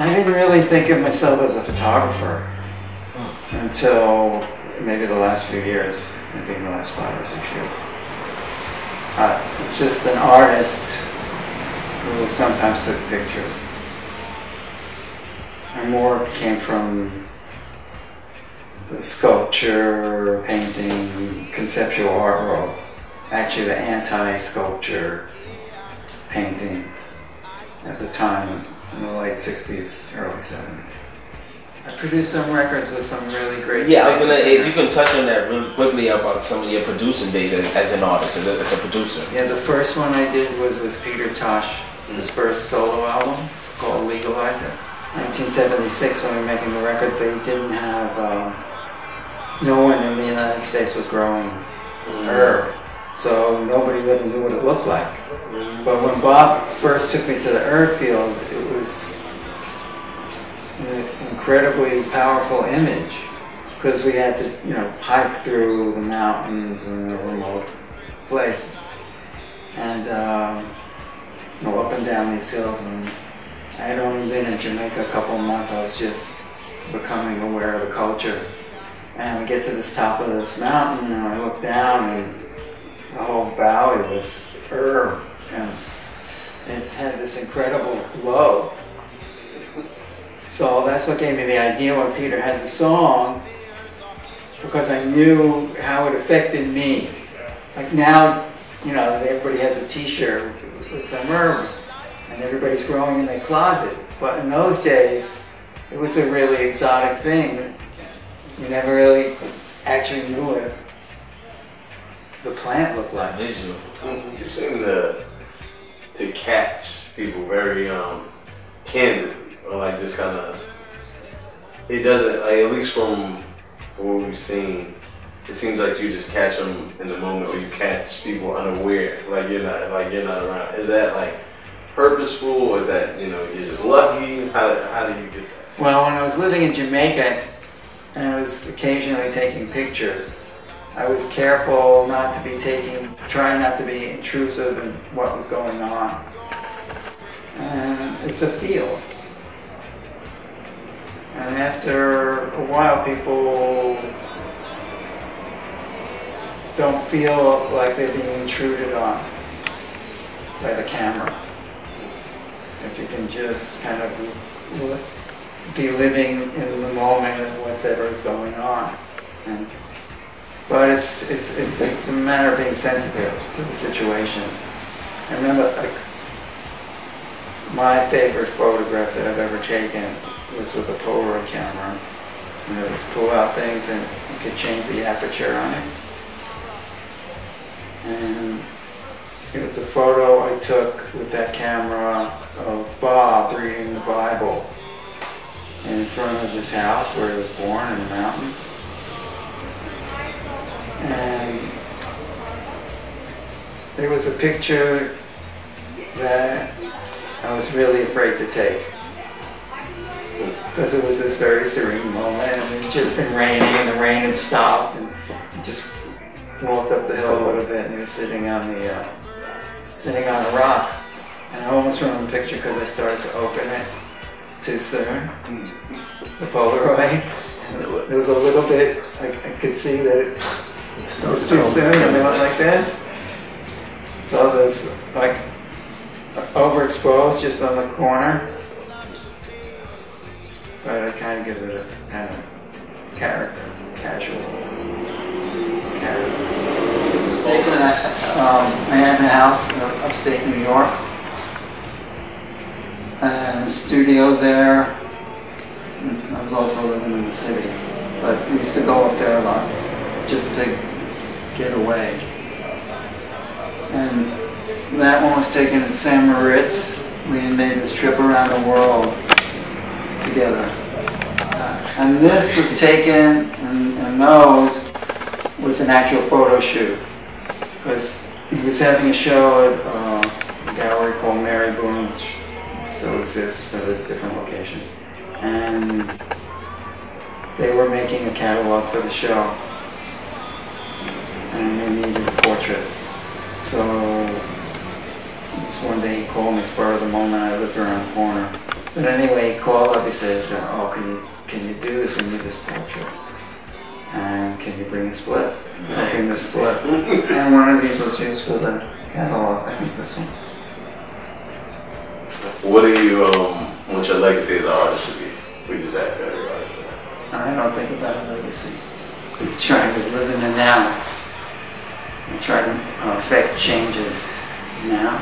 I didn't really think of myself as a photographer until maybe the last few years, maybe in the last 5 or 6 years. It's just an artist who sometimes took pictures. And more came from the sculpture, painting, conceptual art world. Actually, the anti-sculpture painting at the time in the late 60s, early 70s. I produced some records with some really great... Yeah, I was gonna, if you can touch on that real quickly about some of your producing days as an artist, as a producer. Yeah, the first one I did was with Peter Tosh, his first solo album. It's called Legalize It. 1976, when we were making the record, they didn't have... no one in the United States was growing herb, so nobody really knew what it looked like. But when Bob first took me to the herb field, it was an incredibly powerful image, because we had to, hike through the mountains in a remote place, and up and down these hills. And I had only been in Jamaica a couple of months. I was just becoming aware of the culture. And we get to this top of this mountain, and I look down, and the whole valley was herb, and it had this incredible glow. So that's what gave me the idea when Peter had the song, because I knew how it affected me. Like now, everybody has a t-shirt with some herb, and everybody's growing in their closet. But in those days, it was a really exotic thing. You never really actually knew what the plant looked like. Visual. You seem to catch people very candidly, or like just kind of. It doesn't, like, at least from what we've seen, it seems like you just catch them in the moment, or you catch people unaware, like you're not around. Is that like purposeful, or is that you're just lucky? How do you get that? Well, when I was living in Jamaica, and I was occasionally taking pictures, I was careful not to be trying not to be intrusive in what was going on. And it's a field. And after a while, people don't feel like they're being intruded on by the camera. If you can just kind of be living in the moment of whatever is going on. But it's a matter of being sensitive to the situation. I remember, like, my favorite photograph that I've ever taken was with a Polaroid camera. Those pull-out things, and you could change the aperture on it. And it was a photo I took with that camera of Bob reading the Bible in front of his house where he was born in the mountains. And there was a picture that I was really afraid to take, because it was this very serene moment, and it had just been raining, and the rain had stopped, and he just walked up the hill a little bit, and he was sitting on a rock. And I almost ruined the picture because I started to open it too soon, the Polaroid. And there was a little bit, I could see that it was too soon, and it went like this. So there's like overexposed just on the corner, but it kind of gives it a kind of character, casual character. I had a house in upstate New York, and a studio there. I was also living in the city, but we used to go up there a lot just to get away. And that one was taken in San Moritz. We had made this trip around the world together. And this was taken, and those was an actual photo shoot. Because he was having a show at a gallery called Mary Boone, which still exists but at a different location. And they were making a catalog for the show. And they needed a portrait. So this one day he called me, spur of the moment. I lived around the corner. But anyway, he called up, he said, oh, can you do this? We need this portrait. And can you bring a split? So I bring the split. And one of these was used for the catalog, I think this one. What do you want your legacy as an artist to be? We just asked every artist that. I don't think about a legacy. I'm trying to live in the now. I'm trying to affect changes now.